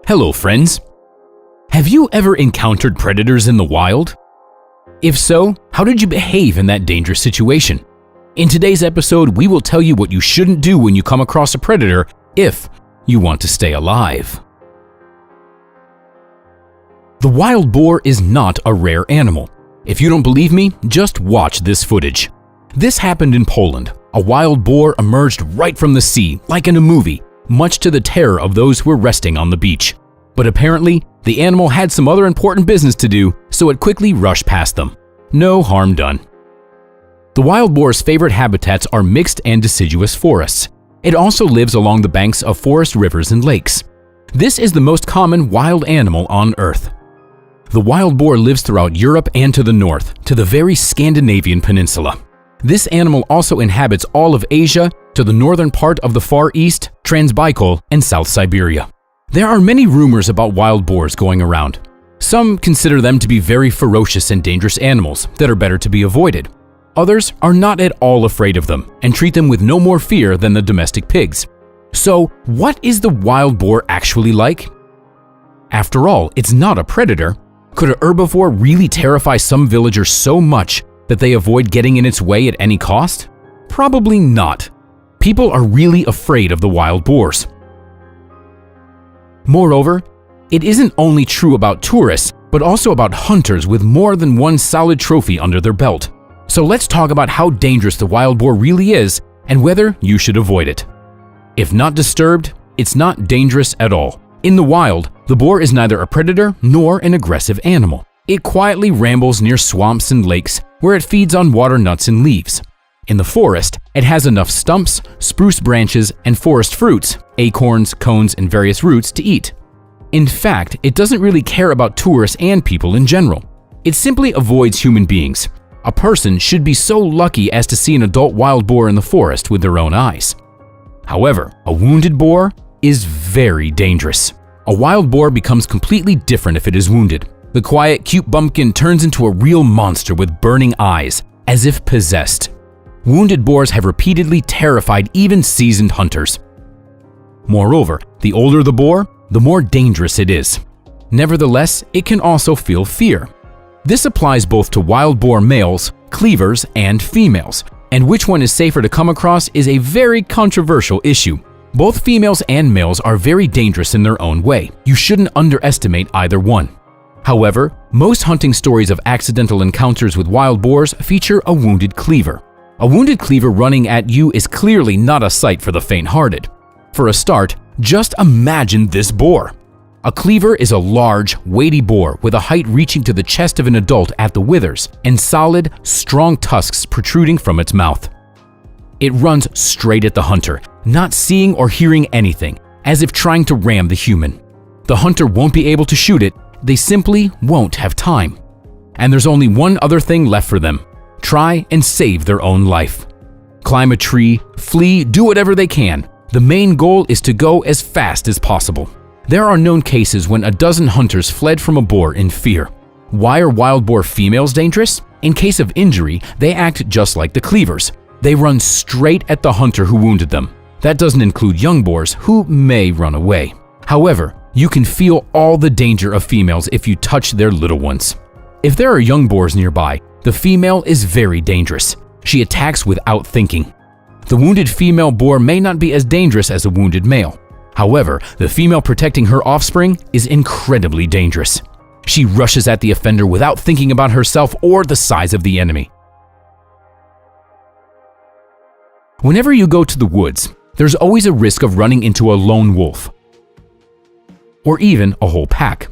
Hello, friends. Have you ever encountered predators in the wild? If so, how did you behave in that dangerous situation? In today's episode, we will tell you what you shouldn't do when you come across a predator if you want to stay alive. The wild boar is not a rare animal. If you don't believe me, just watch this footage. This happened in Poland. A wild boar emerged right from the sea, like in a movie, much to the terror of those who were resting on the beach. But apparently, the animal had some other important business to do, so it quickly rushed past them. No harm done. The wild boar's favorite habitats are mixed and deciduous forests. It also lives along the banks of forest rivers and lakes. This is the most common wild animal on Earth. The wild boar lives throughout Europe and to the north, to the very Scandinavian peninsula. This animal also inhabits all of Asia, to the northern part of the Far East, Transbaikal, and South Siberia. There are many rumors about wild boars going around. Some consider them to be very ferocious and dangerous animals that are better to be avoided. Others are not at all afraid of them and treat them with no more fear than the domestic pigs. So, what is the wild boar actually like? After all, it's not a predator. Could a herbivore really terrify some villagers so much that they avoid getting in its way at any cost? Probably not. People are really afraid of the wild boars. Moreover, it isn't only true about tourists, but also about hunters with more than one solid trophy under their belt. So let's talk about how dangerous the wild boar really is and whether you should avoid it. If not disturbed, it's not dangerous at all. In the wild, the boar is neither a predator nor an aggressive animal. It quietly rambles near swamps and lakes where it feeds on water nuts and leaves. In the forest, it has enough stumps, spruce branches, and forest fruits, acorns, cones, and various roots to eat. In fact, it doesn't really care about tourists and people in general. It simply avoids human beings. A person should be so lucky as to see an adult wild boar in the forest with their own eyes. However, a wounded boar is very dangerous. A wild boar becomes completely different if it is wounded. The quiet, cute bumpkin turns into a real monster with burning eyes, as if possessed. Wounded boars have repeatedly terrified even seasoned hunters. Moreover, the older the boar, the more dangerous it is. Nevertheless, it can also feel fear. This applies both to wild boar males, cleavers, and females, and which one is safer to come across is a very controversial issue. Both females and males are very dangerous in their own way. You shouldn't underestimate either one. However, most hunting stories of accidental encounters with wild boars feature a wounded cleaver. A wounded cleaver running at you is clearly not a sight for the faint-hearted. For a start, just imagine this boar. A cleaver is a large, weighty boar with a height reaching to the chest of an adult at the withers and solid, strong tusks protruding from its mouth. It runs straight at the hunter, not seeing or hearing anything, as if trying to ram the human. The hunter won't be able to shoot it, they simply won't have time. And there's only one other thing left for them. Try and save their own life. Climb a tree, flee, do whatever they can. The main goal is to go as fast as possible. There are known cases when a dozen hunters fled from a boar in fear. Why are wild boar females dangerous? In case of injury, they act just like the cleavers. They run straight at the hunter who wounded them. That doesn't include young boars who may run away. However, you can feel all the danger of females if you touch their little ones. If there are young boars nearby, the female is very dangerous. She attacks without thinking. The wounded female boar may not be as dangerous as a wounded male. However, the female protecting her offspring is incredibly dangerous. She rushes at the offender without thinking about herself or the size of the enemy. Whenever you go to the woods, there's always a risk of running into a lone wolf, or even a whole pack.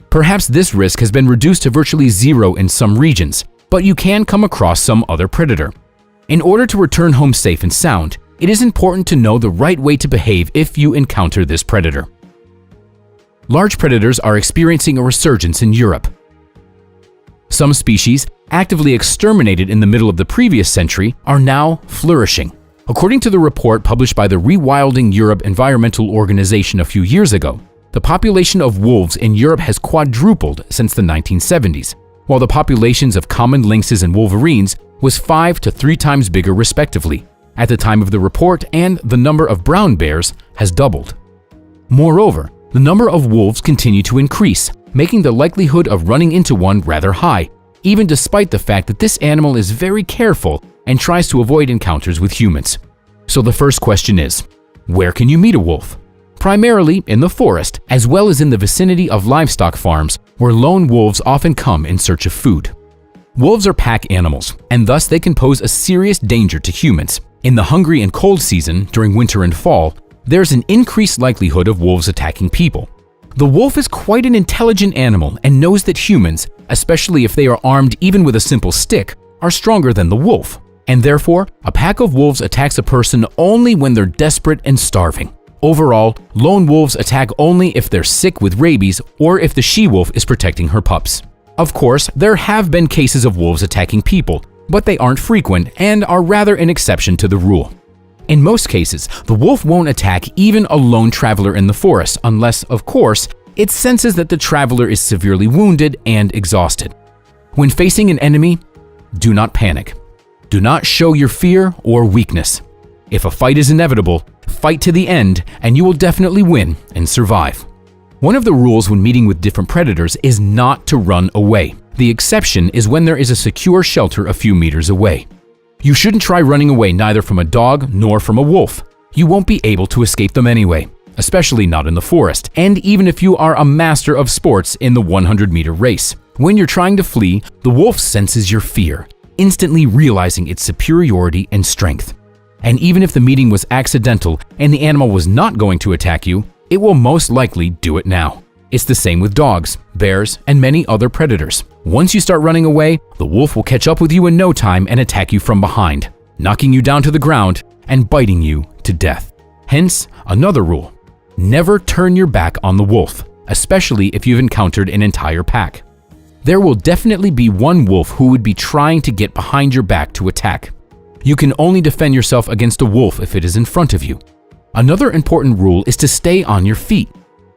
Perhaps this risk has been reduced to virtually zero in some regions, but you can come across some other predator. In order to return home safe and sound, it is important to know the right way to behave if you encounter this predator. Large predators are experiencing a resurgence in Europe. Some species, actively exterminated in the middle of the previous century, are now flourishing. According to the report published by the Rewilding Europe Environmental Organization a few years ago, the population of wolves in Europe has quadrupled since the 1970s, while the populations of common lynxes and wolverines was 5 to 3 times bigger respectively at the time of the report, and the number of brown bears has doubled. Moreover, the number of wolves continue to increase, making the likelihood of running into one rather high, even despite the fact that this animal is very careful and tries to avoid encounters with humans. So the first question is, where can you meet a wolf? Primarily in the forest, as well as in the vicinity of livestock farms, where lone wolves often come in search of food. Wolves are pack animals, and thus they can pose a serious danger to humans. In the hungry and cold season, during winter and fall, there's an increased likelihood of wolves attacking people. The wolf is quite an intelligent animal and knows that humans, especially if they are armed even with a simple stick, are stronger than the wolf. And therefore, a pack of wolves attacks a person only when they're desperate and starving. Overall, lone wolves attack only if they're sick with rabies or if the she-wolf is protecting her pups. Of course, there have been cases of wolves attacking people, but they aren't frequent and are rather an exception to the rule. In most cases, the wolf won't attack even a lone traveler in the forest unless, of course, it senses that the traveler is severely wounded and exhausted. When facing an enemy, do not panic. Do not show your fear or weakness. If a fight is inevitable, fight to the end and you will definitely win and survive. One of the rules when meeting with different predators is not to run away. The exception is when there is a secure shelter a few meters away. You shouldn't try running away neither from a dog nor from a wolf. You won't be able to escape them anyway, especially not in the forest, and even if you are a master of sports in the 100-meter race. When you're trying to flee, the wolf senses your fear, instantly realizing its superiority and strength. And even if the meeting was accidental and the animal was not going to attack you, it will most likely do it now. It's the same with dogs, bears, and many other predators. Once you start running away, the wolf will catch up with you in no time and attack you from behind, knocking you down to the ground and biting you to death. Hence, another rule: never turn your back on the wolf, especially if you've encountered an entire pack. There will definitely be one wolf who would be trying to get behind your back to attack. You can only defend yourself against a wolf if it is in front of you. Another important rule is to stay on your feet.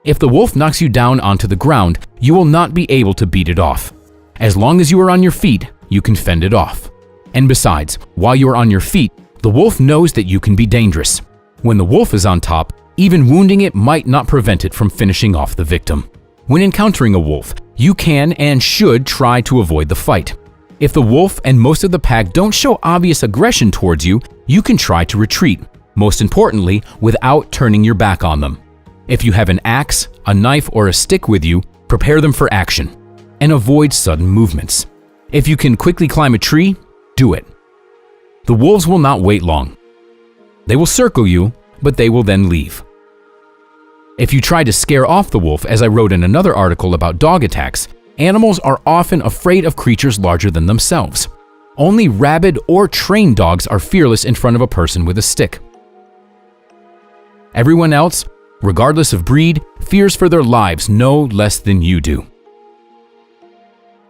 If the wolf knocks you down onto the ground, you will not be able to beat it off. As long as you are on your feet, you can fend it off. And besides, while you are on your feet, the wolf knows that you can be dangerous. When the wolf is on top, even wounding it might not prevent it from finishing off the victim. When encountering a wolf, you can and should try to avoid the fight. If the wolf and most of the pack don't show obvious aggression towards you, you can try to retreat, most importantly, without turning your back on them. If you have an axe, a knife, or a stick with you, prepare them for action, and avoid sudden movements. If you can quickly climb a tree, do it. The wolves will not wait long. They will circle you, but they will then leave. If you try to scare off the wolf, as I wrote in another article about dog attacks, animals are often afraid of creatures larger than themselves. Only rabid or trained dogs are fearless in front of a person with a stick. Everyone else, regardless of breed, fears for their lives no less than you do.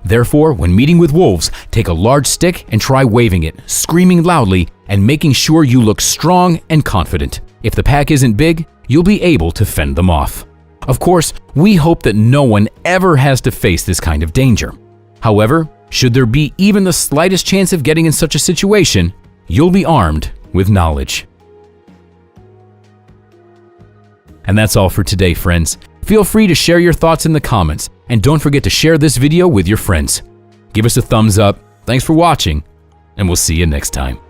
Therefore, when meeting with wolves, take a large stick and try waving it, screaming loudly, and making sure you look strong and confident. If the pack isn't big, you'll be able to fend them off. Of course, we hope that no one ever has to face this kind of danger. However, should there be even the slightest chance of getting in such a situation, you'll be armed with knowledge. And that's all for today, friends. Feel free to share your thoughts in the comments, and don't forget to share this video with your friends. Give us a thumbs up, thanks for watching, and we'll see you next time.